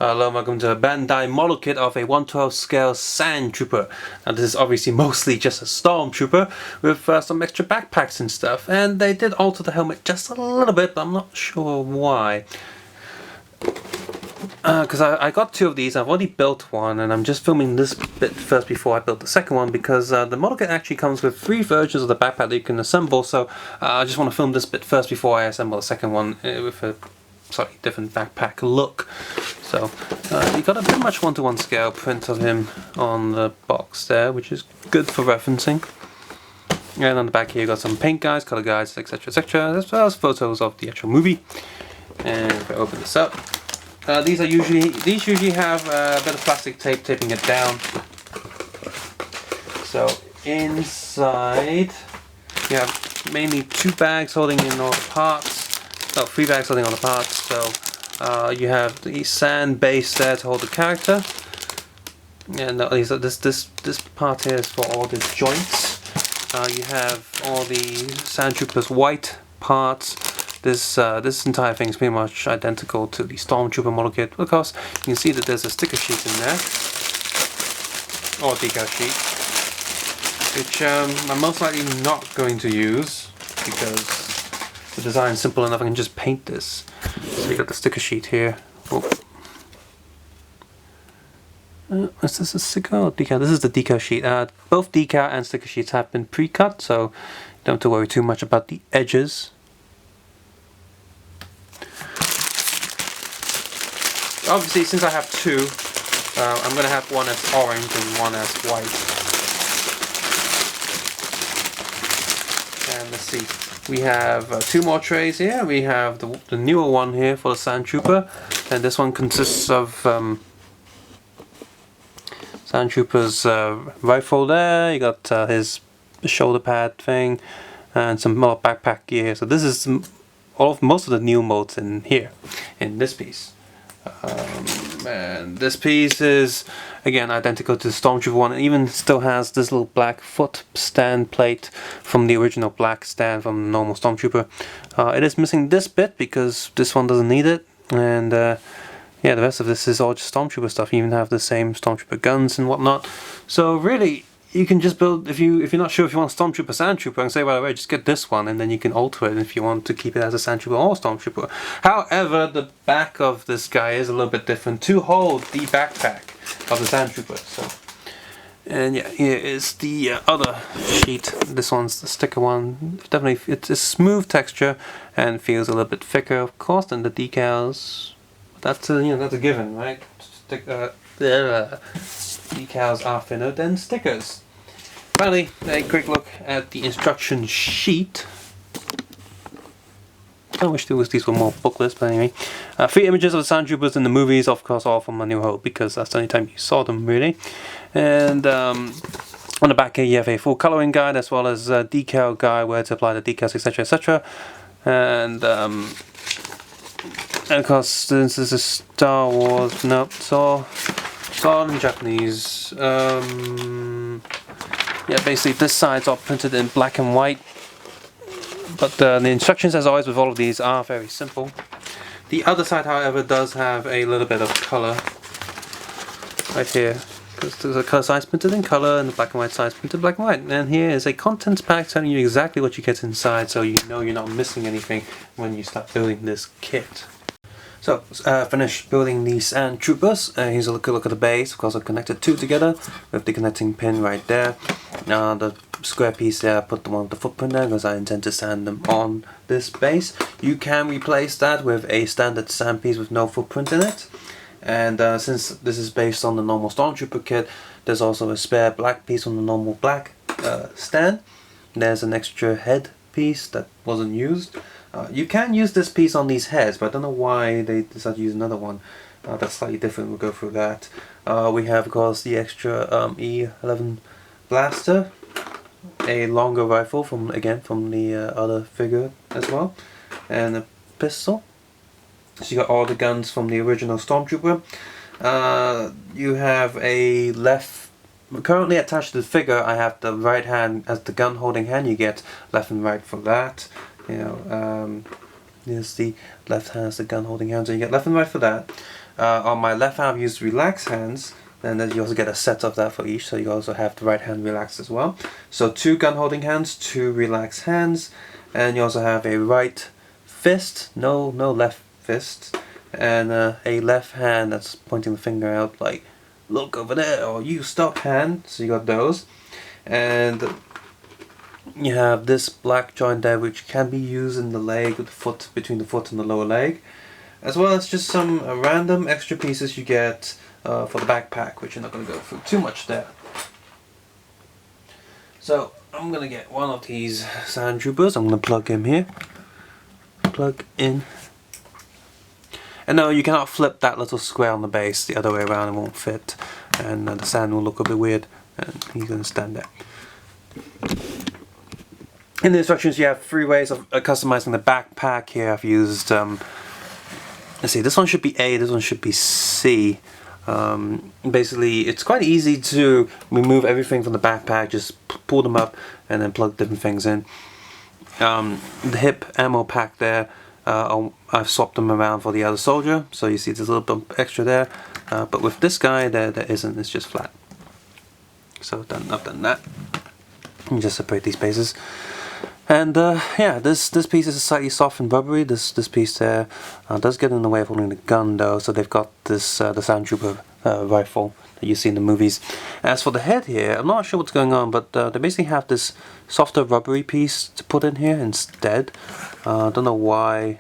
Hello, welcome to a Bandai model kit of a 1/12 scale Sand Trooper. Now this is obviously mostly just a Stormtrooper with some extra backpacks and stuff, and they did alter the helmet just a little bit, but I'm not sure why. Because I got two of these. I've already built one, and I'm just filming this bit first before I build the second one, because the model kit actually comes with 3 versions of the backpack that you can assemble, so I just want to film this bit first before I assemble the second one with a slightly different backpack look. So you got a pretty much 1:1 scale print of him on the box there, which is good for referencing. And on the back here you got some paint guides, color guides, etc, etc, as well as photos of the actual movie. And if I open this up, these usually have a bit of plastic tape taping it down. So inside you have mainly 2 bags holding in all the parts. Oh, 3 bags holding all the parts. So you have the sand base there to hold the character, and this part here is for all the joints. You have all the Sand Trooper's white parts. This entire thing is pretty much identical to the Stormtrooper model kit. Of course, you can see that there's a sticker sheet in there, or decal sheet, which I'm most likely not going to use because the design is simple enough. I can just paint this. So you got the sticker sheet here. Oh. Is this a sticker or decal? This is the decal sheet. Both decal and sticker sheets have been pre-cut, so you don't have to worry too much about the edges. Obviously, since I have 2, I'm going to have one as orange and one as white. And let's see. We have 2 more trays here. We have the newer one here for the Sand Trooper, and this one consists of Sand Trooper's rifle there. You got his shoulder pad thing, and some more backpack gear. So this is most of the new modes in here, in this piece. And this piece is again identical to the Stormtrooper one. It even still has this little black foot stand plate from the original black stand from the normal Stormtrooper. It is missing this bit because this one doesn't need it, and yeah, the rest of this is all just Stormtrooper stuff. You even have the same Stormtrooper guns and whatnot. So really, you can just build, if you're not sure if you want Stormtrooper, Sand Trooper, and say by the way, just get this one, and then you can alter it if you want to keep it as a Sand Trooper or Stormtrooper. However, the back of this guy is a little bit different to hold the backpack of the Sand Trooper. So, and yeah, here is the other sheet. This one's the sticker one. Definitely, it's a smooth texture and feels a little bit thicker, of course, than the decals. That's that's a given, right? Decals are thinner than stickers. Finally, a quick look at the instruction sheet. I wish these were more booklets, but anyway. 3 images of the Sand Troopers in the movies, of course, all from A New Hope, because that's the only time you saw them, really. And on the back here, you have a full coloring guide, as well as a decal guide, where to apply the decals, etc., etc. And of course, since this is Star Wars, nope, it's all in Japanese. Yeah, basically this side's all printed in black and white, but the instructions, as always with all of these, are very simple. The other side, however, does have a little bit of color right here, because there's a color side printed in color and the black and white side printed black and white. And here is a contents pack telling you exactly what you get inside, so you know you're not missing anything when you start building this kit. So, finished building the Sand Troopers. Here's a look at the base. Of course, I've connected 2 together with the connecting pin right there. The square piece there, I put the one with the footprint there because I intend to sand them on this base. You can replace that with a standard sand piece with no footprint in it. And since this is based on the normal Stormtrooper kit, there's also a spare black piece on the normal black stand. There's an extra head piece that wasn't used. You can use this piece on these heads, but I don't know why they decided to use another one that's slightly different. We'll go through that. We have, of course, the extra E11 blaster, a longer rifle from the other figure as well, and a pistol. So you got all the guns from the original Stormtrooper. You have a left. Currently attached to the figure, I have the right hand as the gun holding hand. You get left and right for that. Here's the left hand as the gun holding hand, so you get left and right for that. On my left hand I've used relaxed hands, and then you also get a set of that for each, so you also have the right hand relaxed as well. So 2 gun holding hands, 2 relaxed hands, and you also have a right fist, no left fist, and a left hand that's pointing the finger out like, look over there, or you stop hand, so you got those. And you have this black joint there which can be used in the leg, with the foot, between the foot and the lower leg, as well as just some random extra pieces you get for the backpack, which you're not going to go through too much there. So I'm going to get one of these sand troopers. I'm going to plug him here. Plug in. And no, you cannot flip that little square on the base the other way around, it won't fit, and the sand will look a bit weird, and he's going to stand there. In the instructions you have 3 ways of customizing the backpack. Here I've used, let's see, this one should be A, this one should be C. Basically it's quite easy to remove everything from the backpack, just pull them up and then plug different things in. The hip ammo pack there, I've swapped them around for the other soldier, so you see there's a little bit extra there, but with this guy there isn't, it's just flat. So I've done that. Let me just separate these pieces. And yeah, this piece is slightly soft and rubbery. This piece there does get in the way of holding the gun though, so they've got this the Sand Trooper rifle that you see in the movies. As for the head here, I'm not sure what's going on, but they basically have this softer rubbery piece to put in here instead. Don't know why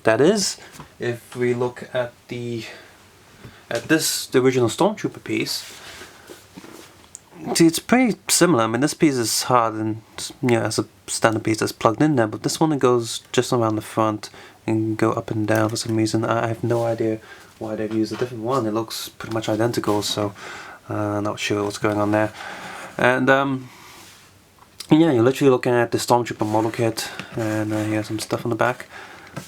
that is. If we look at the original Stormtrooper piece, see, it's pretty similar. I mean, this piece is hard and, you know, as a standard piece that's plugged in there, but this one, it goes just around the front and go up and down for some reason. I have no idea why they've used a different one. It looks pretty much identical, so not sure what's going on there. And yeah, you're literally looking at the Stormtrooper model kit, and here's some stuff on the back.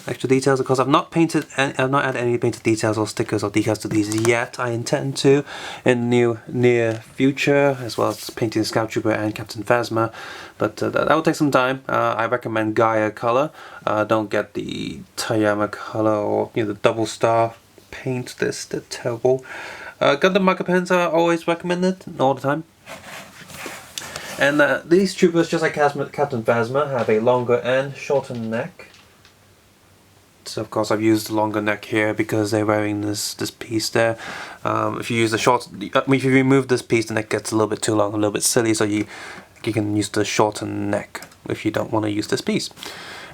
Extra details, of course. I've not added any painted details or stickers or decals to these yet. I intend to in the near future, as well as painting Scout Trooper and Captain Phasma, but that will take some time. I recommend Gaia color. Don't get the Tayama color or, you know, the double star paint. They're terrible. Gundam marker pens are always recommended all the time. And these troopers, just like Captain Phasma, have a longer and shorter neck. So of course I've used the longer neck here because they're wearing this piece there. If you use the short, if you remove this piece, the neck gets a little bit too long, a little bit silly. So you can use the shortened neck if you don't want to use this piece.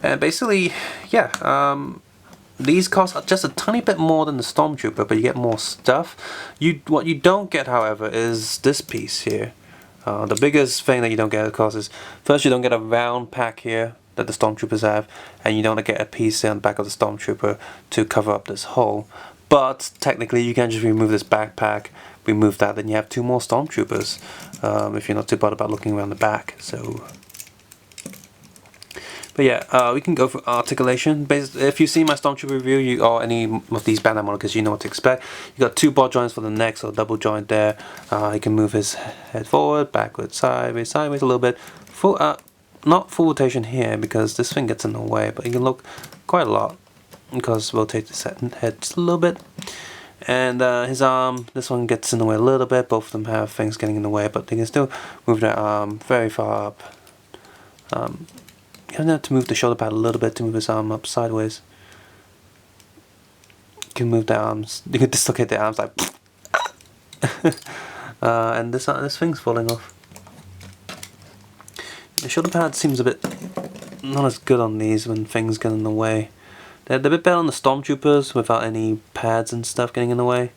And basically, yeah, these cost just a tiny bit more than the Stormtrooper, but you get more stuff. What you don't get, however, is this piece here. The biggest thing that you don't get, of course, is first you don't get a round pack here that the Stormtroopers have, and you don't get a piece on the back of the Stormtrooper to cover up this hole. But technically you can just remove this backpack, remove that, then you have 2 more Stormtroopers if you're not too bothered about looking around the back. So, but yeah, we can go for articulation. If you see my Stormtrooper review, or any of these Bandai models, you know what to expect. You got 2 ball joints for the neck, so double joint there. You can move his head forward, backwards, sideways a little bit. Not full rotation here because this thing gets in the way, but you can look quite a lot because rotate the head just a little bit. And his arm, this one gets in the way a little bit. Both of them have things getting in the way, but they can still move their arm very far up. You have to move the shoulder pad a little bit to move his arm up sideways. You can move the arms, you can dislocate the arms like and this thing's falling off. The shoulder pad seems a bit not as good on these when things get in the way. They're a bit better on the Stormtroopers without any pads and stuff getting in the way.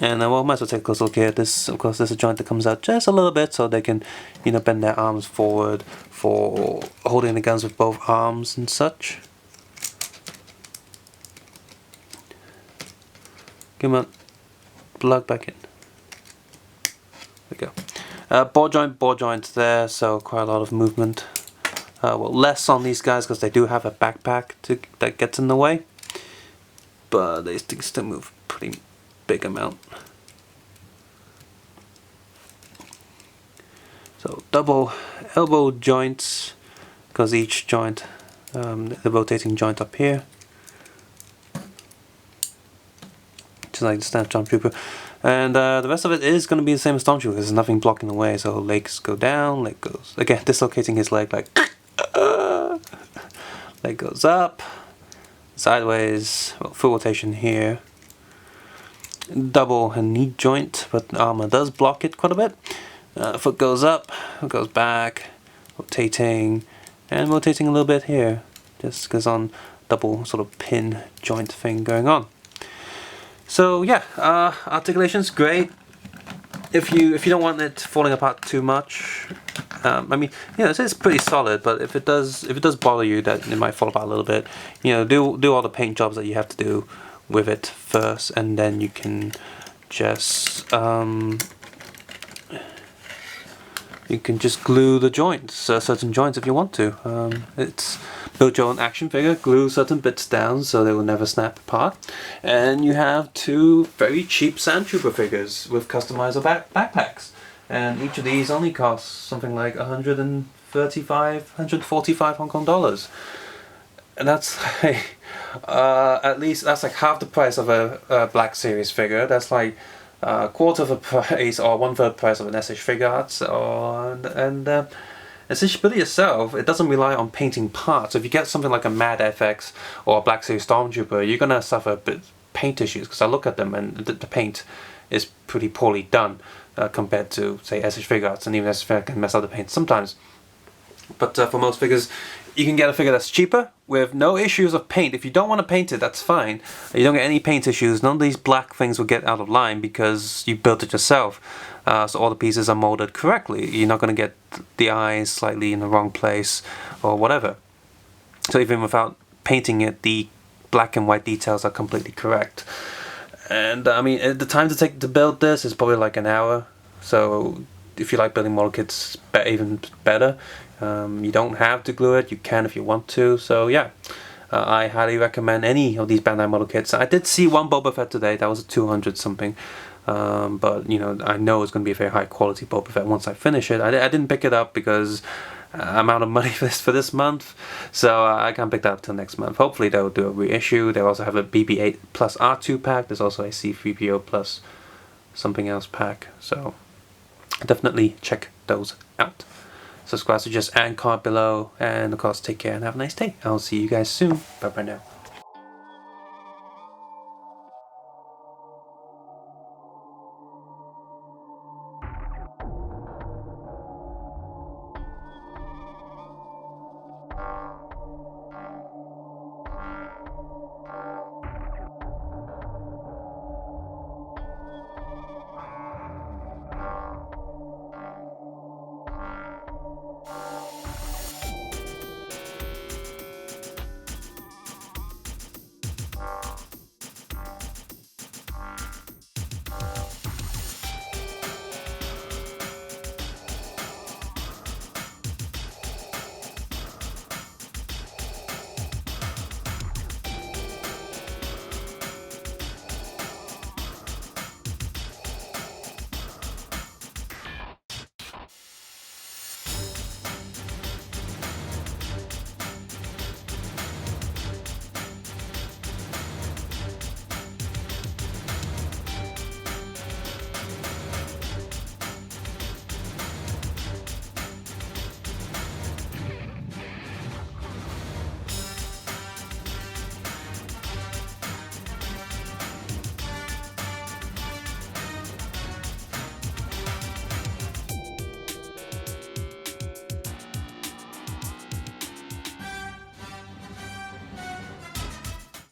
And well, might as well take a close look here. This, of course, there's a joint that comes out just a little bit, so they can, you know, bend their arms forward for holding the guns with both arms and such. Come on, plug back in. There we go. Ball joint there, so quite a lot of movement. Well, less on these guys because they do have a backpack that gets in the way, but they still move pretty big amount. So double elbow joints, because each joint, the rotating joint up here. just like the standard Stormtrooper. And the rest of it is going to be the same as Stormtrooper. There's nothing blocking the way, so legs go down, leg goes... Again, dislocating his leg like... leg goes up, sideways, well, full rotation here. Double and knee joint, but the armor does block it quite a bit. Foot goes up, foot goes back, rotating, and rotating a little bit here, just because on double sort of pin joint thing going on. So yeah, articulation's great. If you don't want it falling apart too much, I mean, you know, it's pretty solid. But if it does bother you that it might fall apart a little bit, you know, do all the paint jobs that you have to do with it first, and then you can just glue the joints, certain joints if you want to. It's build your own action figure, glue certain bits down so they will never snap apart, and you have two very cheap Sandtrooper figures with customizable backpacks. And each of these only costs something like 145 Hong Kong dollars. And that's like, at least that's like half the price of a Black Series figure. That's like a quarter of the price or 1/3 price of an SH Figure Arts. And since you build it yourself, it doesn't rely on painting parts. If you get something like a Mad FX or a Black Series Stormtrooper, you're gonna suffer a bit paint issues, because I look at them and the paint is pretty poorly done compared to, say, SH Figure Arts, and even SH Figure can mess up the paint sometimes. But for most figures, you can get a figure that's cheaper with no issues of paint. If you don't want to paint it, that's fine. You don't get any paint issues. None of these black things will get out of line because you built it yourself. So all the pieces are molded correctly. You're not going to get the eyes slightly in the wrong place or whatever. So even without painting it, the black and white details are completely correct. And I mean, the time to take to build this is probably like an hour. So if you like building model kits, even better. You don't have to glue it, you can if you want to. So yeah, I highly recommend any of these Bandai model kits. I did see one Boba Fett today, that was a 200 something. But you know, I know it's going to be a very high quality Boba Fett once I finish it. I didn't pick it up because I'm out of money for this month, so I can't pick that up till next month. Hopefully they'll do a reissue. They also have a BB-8 plus R2 pack. There's also a C-3PO plus something else pack. So definitely check those out. Subscribe, suggest, and comment below. And of course, take care and have a nice day. I'll see you guys soon. Bye bye now.